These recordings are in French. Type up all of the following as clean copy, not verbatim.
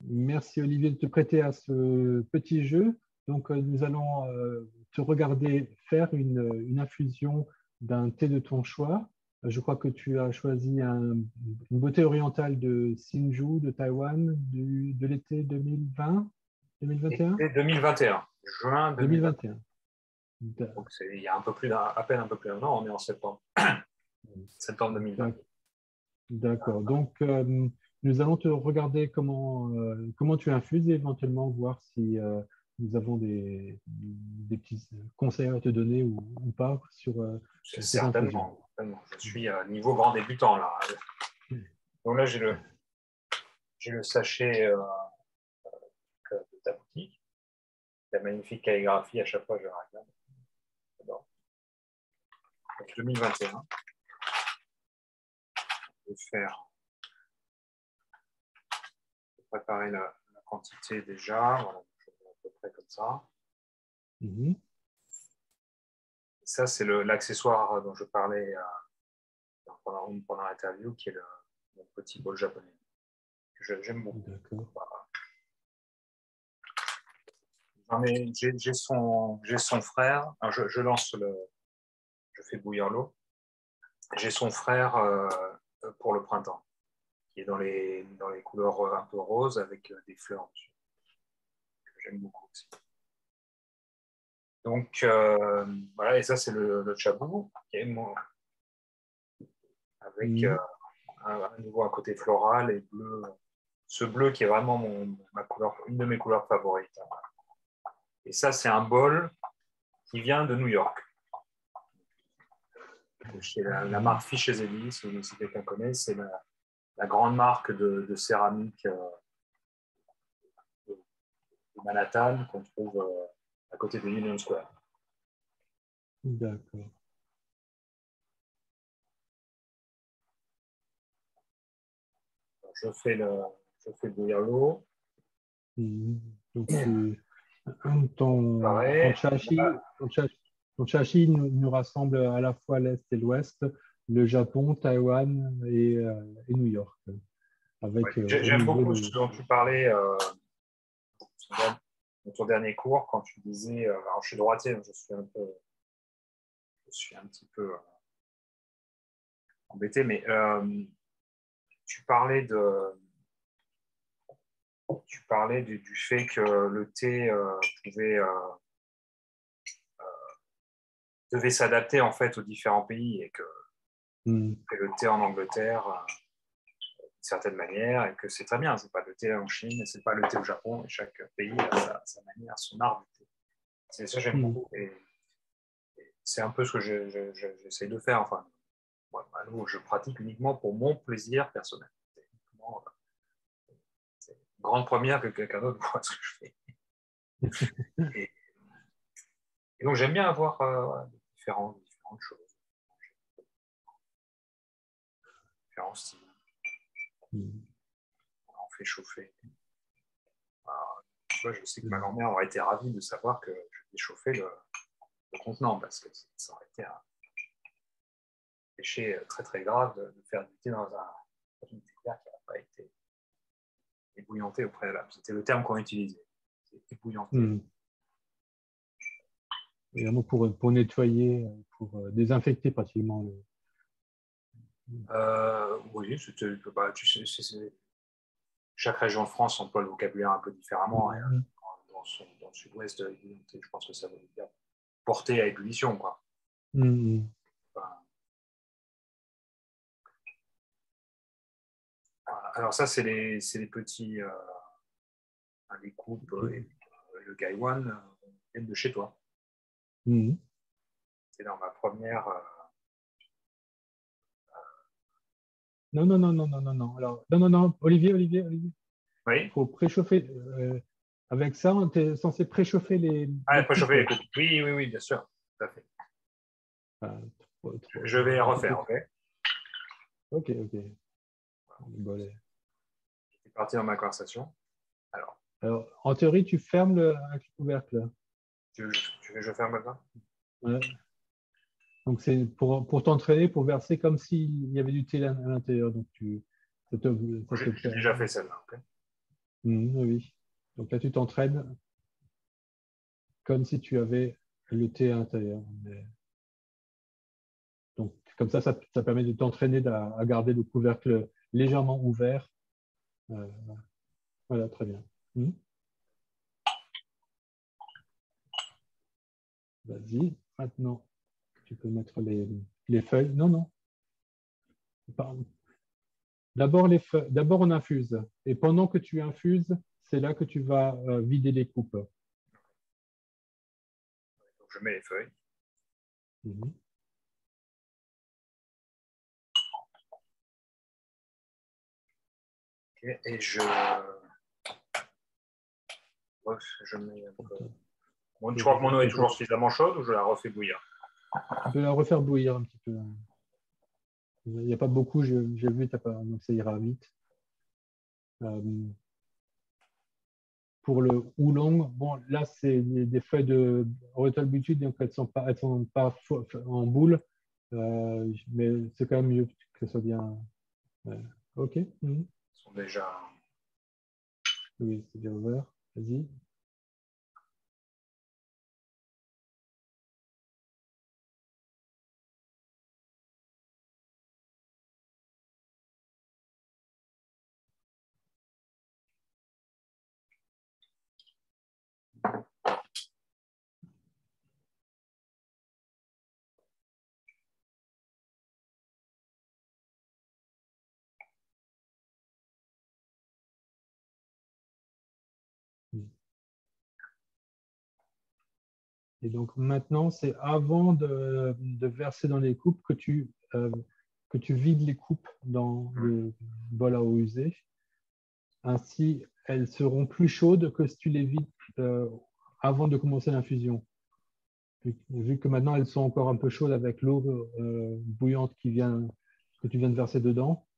Merci Olivier de te prêter à ce petit jeu. Donc, nous allons te regarder faire une infusion d'un thé de ton choix. Je crois que tu as choisi une beauté orientale de Hsinchu, de Taïwan, de l'été 2020, 2021? C'était 2021, juin 2021. 2021. Donc, il y a à peine un peu plus d'un an, on est en septembre. Septembre 2020. D'accord. Donc, nous allons te regarder comment tu infuses et éventuellement voir si nous avons des petits conseils à te donner ou pas sur cette infusion. Certainement. Je suis niveau grand débutant là. Donc là, j'ai le sachet de ta boutique. La magnifique calligraphie, à chaque fois, je la regarde. J'adore. Donc 2021. Je vais préparer la quantité déjà. Voilà, je vais à peu près comme ça. Mhm. Ça, c'est l'accessoire dont je parlais pendant l'interview, qui est mon petit bol japonais. J'aime beaucoup. D'accord. J'ai son frère. Alors je fais bouillir l'eau. J'ai son frère pour le printemps, qui est dans les couleurs un peu roses avec des fleurs dessus. J'aime beaucoup aussi. Donc voilà, et ça c'est le chabou, avec à nouveau un côté floral et bleu. Ce bleu qui est vraiment une de mes couleurs favorites. Et ça, c'est un bol qui vient de New York. Chez la marque Fishes & si quelqu'un connaît, c'est la grande marque de céramique de Manhattan qu'on trouve à côté de Union Square. D'accord. Je fais bouillir l'eau. Donc, ton chashi nous rassemble à la fois l'Est et l'Ouest, le Japon, Taïwan et New York. Avec, J'aime beaucoup ce dont tu parlais dans ton dernier cours, quand tu disais, alors je suis droitier, je suis un petit peu embêté, mais tu parlais du fait que le thé devait s'adapter en fait aux différents pays et que le thé en Angleterre d'une certaine manière et que c'est très bien, c'est pas le thé en Chine et c'est pas le thé au Japon et chaque pays a sa manière, son art du thé. C'est ça j'aime beaucoup et c'est un peu ce que j'essaie de faire. Enfin, moi, je pratique uniquement pour mon plaisir personnel. C'est une grande première que quelqu'un d'autre voit ce que je fais. Et donc j'aime bien avoir différentes choses, différents styles. On fait chauffer. Alors, je sais que ma grand-mère aurait été ravie de savoir que je fais chauffer le contenant parce que ça aurait été un péché très très grave de faire du thé dans une théière qui n'a pas été ébouillantée au préalable. C'était le terme qu'on utilisait. Ébouillanté. Également pour nettoyer, pour désinfecter pratiquement. Oui, tu sais, chaque région de France emploie le vocabulaire un peu différemment. Et, dans le sud-ouest, je pense que ça veut dire porter à ébullition, quoi. Alors ça, c'est les petits les coupes et le gaiwan viennent de chez toi. C'est dans ma première. Non. Alors, non, Olivier. Oui. Il faut préchauffer. Avec ça, on est censé préchauffer les. Préchauffer les coupes. Oui, bien sûr. Tout à fait. Je vais refaire, ok. Ok. Bon, j'étais parti dans ma conversation. Alors, en théorie, tu fermes avec le couvercle. Tu veux que je ferme maintenant? Ouais. Donc, c'est pour t'entraîner, pour verser comme s'il y avait du thé à l'intérieur. Donc, j'ai déjà fait celle-là. Okay. Oui. Donc là, tu t'entraînes comme si tu avais le thé à l'intérieur. Donc, comme ça permet de t'entraîner à garder le couvercle légèrement ouvert. Euh, voilà, très bien. Vas-y, maintenant, tu peux mettre les feuilles. Non, non. D'abord, d'abord, on infuse. Et pendant que tu infuses, c'est là que tu vas vider les coupes. Donc, je mets les feuilles. Okay, et je mets un peu. Bon, tu crois que mon eau est toujours suffisamment chaude ou je la refais bouillir? Tu peux la refaire bouillir un petit peu. Il n'y a pas beaucoup, j'ai vu, donc ça ira vite. Pour le oolong, bon, là, c'est des feuilles de Rottle-Butude, donc elles sont pas en boule, mais c'est quand même mieux que ce soit bien. OK. Ils sont déjà. Oui, c'est bien ouvert. Vas-y. Et donc maintenant, c'est avant de verser dans les coupes que tu vides les coupes dans le bol à eau usée. Ainsi, elles seront plus chaudes que si tu les vides avant de commencer l'infusion. Vu que maintenant elles sont encore un peu chaudes avec l'eau bouillante que tu viens de verser dedans.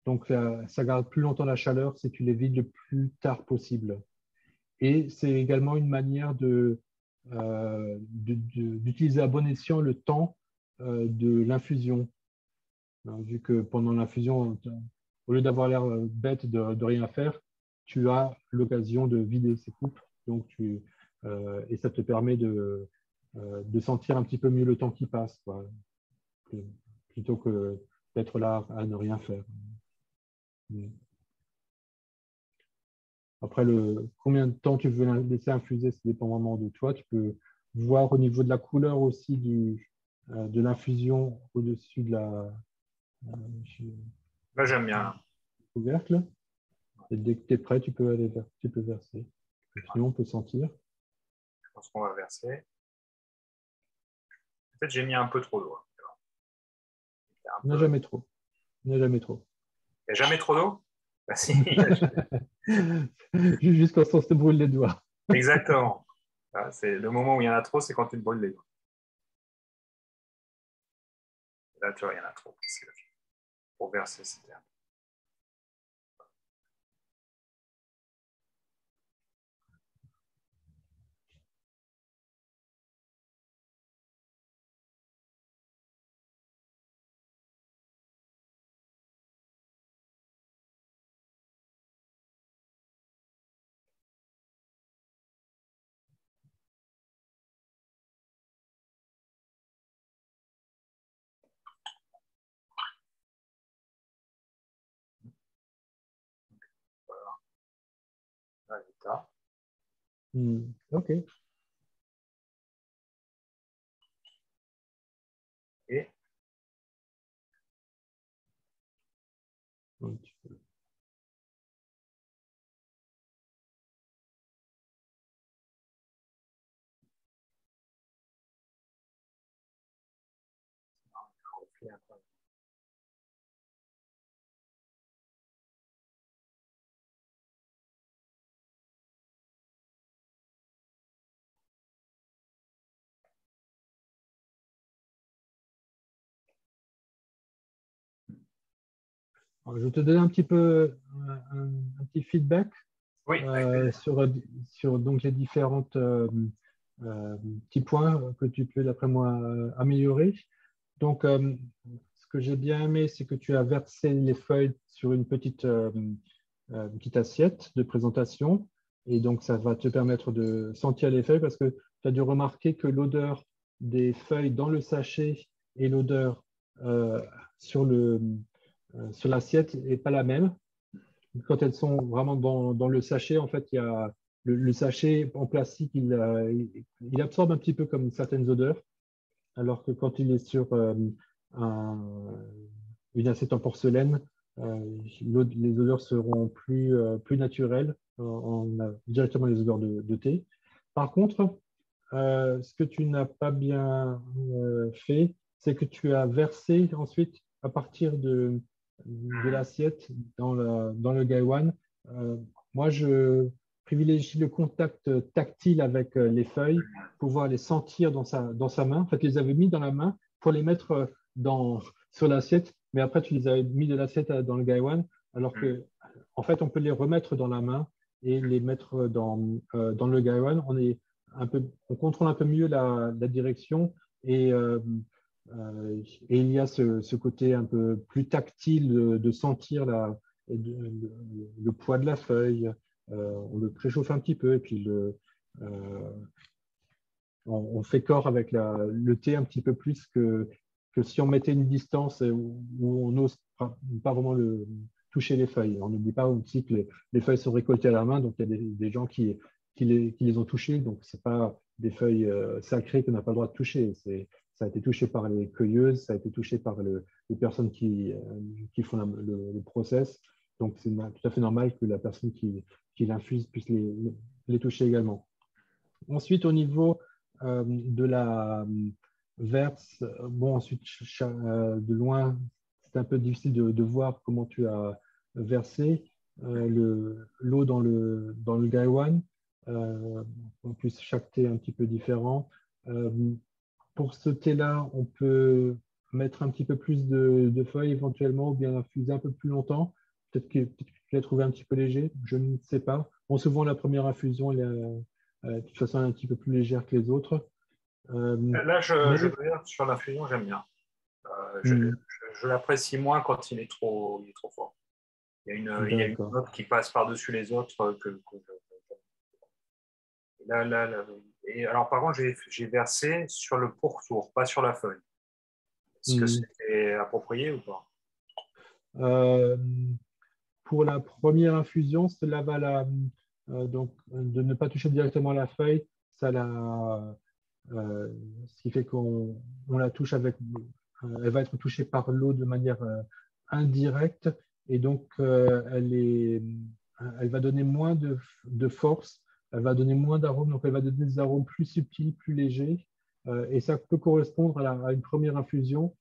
Donc ça garde plus longtemps la chaleur si tu les vides le plus tard possible. Et c'est également une manière d'utiliser à bon escient le temps de l'infusion. Vu que pendant l'infusion, au lieu d'avoir l'air bête de rien faire, tu as l'occasion de vider ces coupes. Donc et ça te permet de sentir un petit peu mieux le temps qui passe, quoi, plutôt que d'être là à ne rien faire. Après, combien de temps tu veux laisser infuser, ça dépend vraiment de toi. Tu peux voir au niveau de la couleur aussi de l'infusion au-dessus de Là, j'aime bien. couvercle. Et dès que tu es prêt, tu peux verser. Sinon, on peut sentir. Je pense qu'on va verser. Peut-être j'ai mis un peu trop d'eau. Il n'y a jamais trop. Il n'y a jamais trop. Il n'y a jamais trop d'eau? Bah, si. Juste quand on se brûle les doigts. Exactement. C'est le moment où il y en a trop, c'est quand tu te brûles les doigts. Là, tu vois, il y en a trop. Pour verser, c'était un peu. Voilà. OK. Et Un petit peu. Alors, je vais te donner un petit peu un petit feedback oui, sur donc les différentes petits points que tu peux, d'après moi, améliorer. Donc, ce que j'ai bien aimé, c'est que tu as versé les feuilles sur une petite une petite assiette de présentation. Et donc, ça va te permettre de sentir les feuilles parce que tu as dû remarquer que l'odeur des feuilles dans le sachet et l'odeur sur l'assiette n'est pas la même. Quand elles sont vraiment dans le sachet, en fait, il y a le sachet en plastique, il absorbe un petit peu comme certaines odeurs, alors que quand il est sur une assiette en porcelaine, les odeurs seront plus naturelles. On a directement les odeurs de thé. Par contre, ce que tu n'as pas bien fait, c'est que tu as versé ensuite, à partir de l'assiette dans le gaiwan. Moi, je privilégie le contact tactile avec les feuilles pour pouvoir les sentir dans sa main. En fait, je les avais mis dans la main pour les mettre sur l'assiette, mais après, tu les avais mis de l'assiette dans le gaiwan, alors que, en fait, on peut les remettre dans la main et les mettre dans le gaiwan. On contrôle un peu mieux la direction et il y a ce côté un peu plus tactile de sentir le poids de la feuille. On le préchauffe un petit peu et puis on fait corps avec le thé un petit peu plus que si on mettait une distance où on n'ose pas vraiment toucher les feuilles. On n'oublie pas aussi que les feuilles sont récoltées à la main, donc il y a des gens qui les ont touchées, donc ce n'est pas des feuilles sacrées qu'on n'a pas le droit de toucher. Ça a été touché par les cueilleuses, ça a été touché par les personnes qui font le process. Donc, c'est tout à fait normal que la personne qui l'infuse puisse les toucher également. Ensuite, au niveau de la verse, bon, ensuite, de loin, c'est un peu difficile de voir comment tu as versé l'eau dans le gaiwan. En plus, chaque thé est un petit peu différent. Pour ce thé-là, on peut mettre un petit peu plus de feuilles éventuellement ou bien infuser un peu plus longtemps. Peut-être que tu l'as trouvé un petit peu léger, je ne sais pas. Bon, souvent, la première infusion, de toute façon, elle est un petit peu plus légère que les autres. Là, je veux dire, sur l'infusion, j'aime bien. Je l'apprécie moins quand il est trop fort. Il y a une note qui passe par-dessus les autres et alors, par contre, j'ai versé sur le pourtour, pas sur la feuille. Est-ce que c'était approprié ou pas? Pour la première infusion, cela va donc de ne pas toucher directement la feuille, ce qui fait qu'on la touche elle va être touchée par l'eau de manière indirecte et donc elle va donner moins de force, elle va donner moins d'arômes, donc elle va donner des arômes plus subtils, plus légers et ça peut correspondre à une première infusion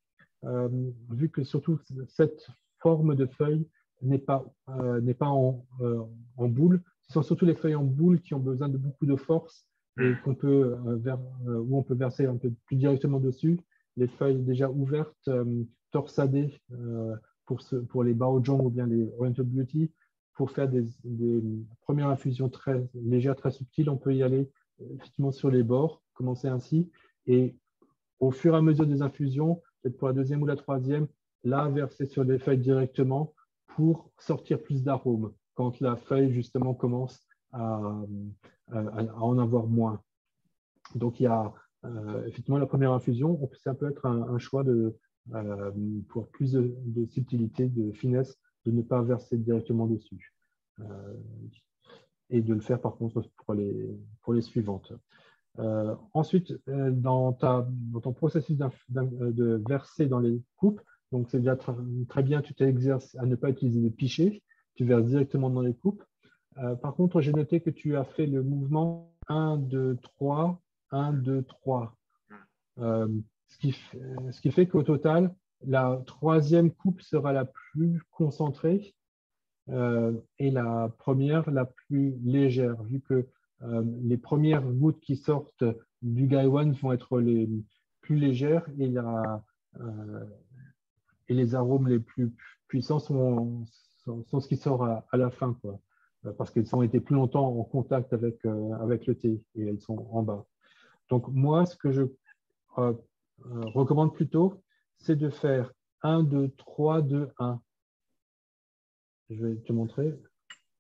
vu que surtout cette forme de feuille n'est pas en boule. Ce sont surtout les feuilles en boule qui ont besoin de beaucoup de force et où on peut verser un peu plus directement dessus. Les feuilles déjà ouvertes, torsadées pour les Baojong ou bien les Oriental Beauty, pour faire des premières infusions très légères, très subtiles, on peut y aller effectivement sur les bords, commencer ainsi. Et au fur et à mesure des infusions, peut-être pour la deuxième ou la troisième, là, verser sur les feuilles directement pour sortir plus d'arômes quand la feuille, justement, commence à en avoir moins. Donc, il y a effectivement la première infusion, ça peut être un choix pour plus de subtilité, de finesse, de ne pas verser directement dessus. Et de le faire, par contre, pour les suivantes. Ensuite, dans ton processus de verser dans les coupes, donc c'est déjà très bien, tu t'exerces à ne pas utiliser de pichet, tu verses directement dans les coupes. Par contre, j'ai noté que tu as fait le mouvement 1, 2, 3, 1, 2, 3. Ce qui fait qu'au total, la troisième coupe sera la plus concentrée et la première la plus légère, vu que les premières gouttes qui sortent du gaiwan vont être les plus légères et les arômes les plus puissants sont ce qui sort à la fin, quoi, parce qu'elles ont été plus longtemps en contact avec le thé et elles sont en bas. Donc moi, ce que je recommande plutôt, c'est de faire 1, 2, 3, 2, 1. Je vais te montrer.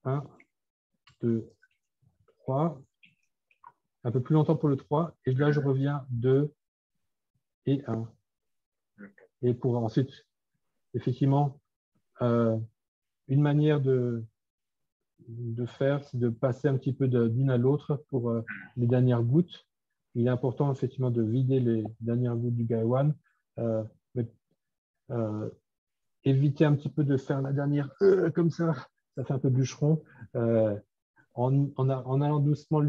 1, 2, 3. Un peu plus longtemps pour le 3. Et là, je reviens 2 et 1. Et pour ensuite, effectivement, une manière de faire, c'est de passer un petit peu d'une à l'autre pour les dernières gouttes. Il est important, effectivement, de vider les dernières gouttes du Gaiwan. Éviter un petit peu de faire la dernière comme ça fait un peu bûcheron. En allant doucement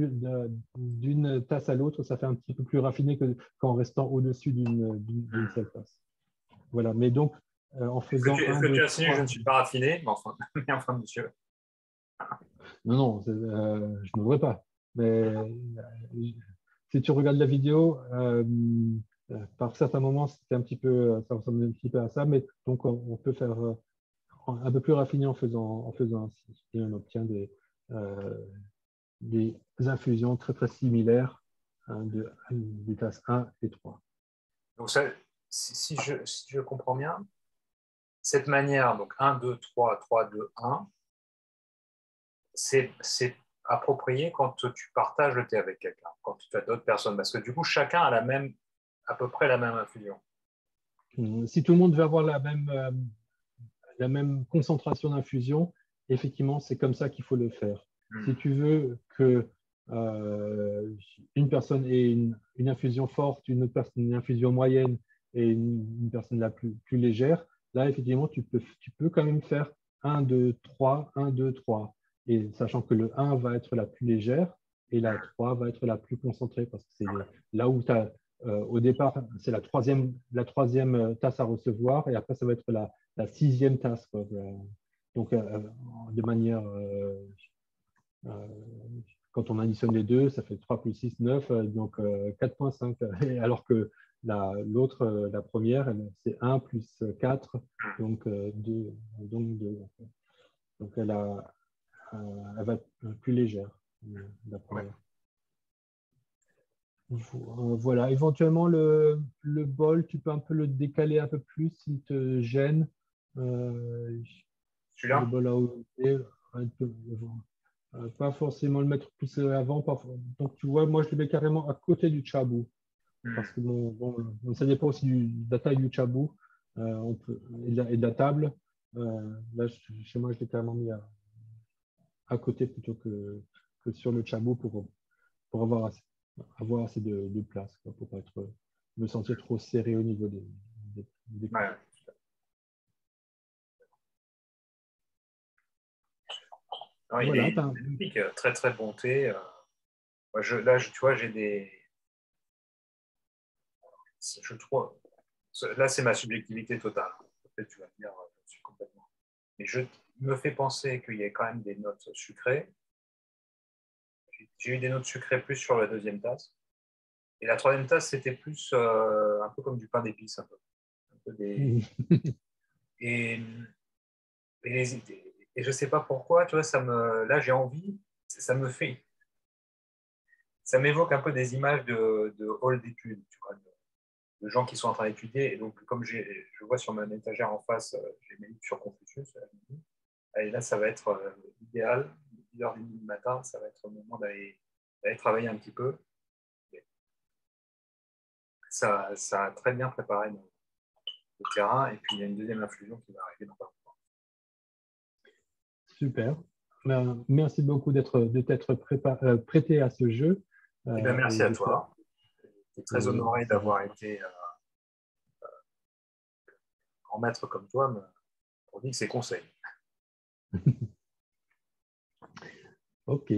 d'une tasse à l'autre, ça fait un petit peu plus raffiné qu'en restant au-dessus d'une seule tasse. Voilà, mais donc, en faisant Est-ce que tu as signé, je ne suis pas raffiné, mais enfin, monsieur. Non, je ne devrais pas. Mais si tu regardes la vidéo, par certains moments, ça ressemble un petit peu à ça, mais donc on peut faire un peu plus raffiné en faisant ainsi. Et on obtient des infusions très très similaires des tasses 1 et 3. Donc, ça, si je comprends bien, cette manière, donc 1, 2, 3, 3, 2, 1, c'est approprié quand tu partages le thé avec quelqu'un, quand tu as d'autres personnes, parce que du coup, chacun a à peu près la même infusion. Si tout le monde veut avoir la même concentration d'infusion, effectivement, c'est comme ça qu'il faut le faire. Si tu veux que une personne ait une infusion forte, une autre personne une infusion moyenne et une personne la plus légère, là, effectivement, tu peux quand même faire 1, 2, 3, 1, 2, 3. Et sachant que le 1 va être la plus légère et la 3 va être la plus concentrée parce que c'est là où tu as, au départ, c'est la troisième tasse à recevoir et après, ça va être la 6e tasse, quoi. Donc, de manière, quand on additionne les deux, ça fait 3 plus 6, 9, donc 4,5. Alors que l'autre, la première, c'est 1 plus 4, donc 2. Donc elle va être plus légère, la première. Voilà, éventuellement le bol, tu peux un peu le décaler un peu plus s'il te gêne. Celui-là, le bol à ôter, pas forcément le mettre plus avant. Donc tu vois, moi je le mets carrément à côté du chabou. Parce que ça dépend aussi de la taille du chabou et de la table. Là, chez moi, je l'ai carrément mis à côté plutôt que sur le chabou pour avoir assez de place, quoi, pour ne pas me sentir trop serré au niveau des ouais. Non, il voilà, est magnifique, très très bon thé. Là, tu vois, j'ai des. Je trouve. Là, c'est ma subjectivité totale. Peut-être tu vas me dire, je suis complètement. Mais je me fais penser qu'il y a quand même des notes sucrées. J'ai eu des notes sucrées plus sur la deuxième tasse. Et la troisième tasse, c'était plus un peu comme du pain d'épices. Un peu et je ne sais pas pourquoi, tu vois, là, j'ai envie, ça m'évoque un peu des images de hall d'études, tu vois, de gens qui sont en train d'étudier. Et donc, comme je vois sur mon étagère en face, j'ai mes livres sur Confucius. Et là, ça va être idéal. 10h30 du matin, ça va être le moment d'aller travailler un petit peu. Ça a très bien préparé le terrain. Et puis, il y a une deuxième infusion qui va arriver dans pas longtemps. Super. Merci beaucoup de t'être prêté à ce jeu. Merci à toi. Je suis très honoré d'avoir été grand maître comme toi, on dit que c'est conseil. Ok.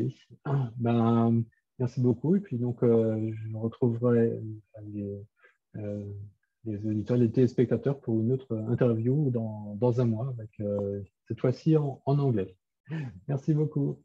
Merci beaucoup. Et puis donc, je retrouverai les auditeurs, les téléspectateurs pour une autre interview dans un mois, avec cette fois-ci en anglais. Merci beaucoup.